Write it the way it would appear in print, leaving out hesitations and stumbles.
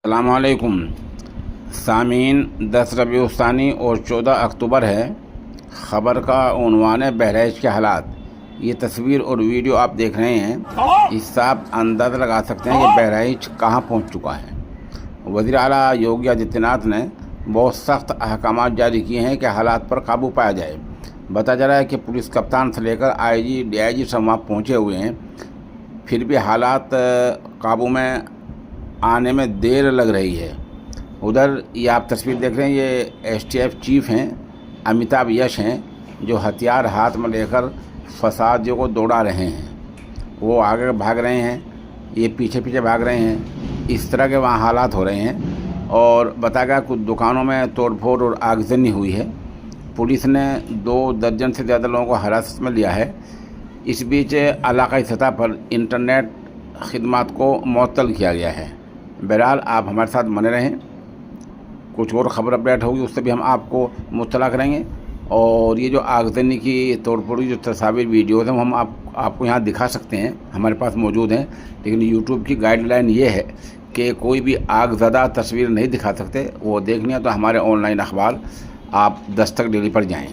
السلام علیکم سامعین، 10 ربیع الثانی اور 14 اکتوبر ہے۔ خبر کا عنوان ہے بہرائچ کے حالات۔ یہ تصویر اور ویڈیو آپ دیکھ رہے ہیں، اس سے آپ اندازہ لگا سکتے ہیں کہ بہرائچ کہاں پہنچ چکا ہے۔ وزیر اعلیٰ یوگی آدتیہ ناتھ نے بہت سخت احکامات جاری کیے ہیں کہ حالات پر قابو پایا جائے۔ بتایا جا رہا ہے کہ پولیس کپتان سے لے کر آئی جی ڈی آئی جی سب وہاں پہنچے ہوئے ہیں، پھر بھی حالات قابو میں آنے میں دیر لگ رہی ہے۔ ادھر یہ آپ تصویر دیکھ رہے ہیں، یہ ایس ٹی ایف چیف ہیں امیتابھ یش ہیں، جو ہتھیار ہاتھ میں لے کر فسادیوں کو دوڑا رہے ہیں۔ وہ آگے بھاگ رہے ہیں، یہ پیچھے پیچھے بھاگ رہے ہیں، اس طرح کے وہاں حالات ہو رہے ہیں۔ اور بتایا گیا کچھ دکانوں میں توڑ پھوڑ اور آگزنی ہوئی ہے۔ پولیس نے 2 درجن سے زیادہ لوگوں کو حراست میں لیا ہے۔ اس بیچ علاقائی سطح پر انٹرنیٹ خدمات کو معطل کیا گیا ہے۔ بہرحال آپ ہمارے ساتھ بنے رہیں، کچھ اور خبر اپڈیٹ ہوگی اس سے بھی ہم آپ کو مطلع کریں گے۔ اور یہ جو آگزنی کی توڑ پھوڑی جو تصاویر ویڈیوز ہیں وہ ہم آپ کو یہاں دکھا سکتے ہیں، ہمارے پاس موجود ہیں، لیکن یوٹیوب کی گائیڈ لائن یہ ہے کہ کوئی بھی آگ زدہ تصویر نہیں دکھا سکتے۔ وہ دیکھنی ہے تو ہمارے آن لائن اخبار آپ دستک ڈیلی پر جائیں۔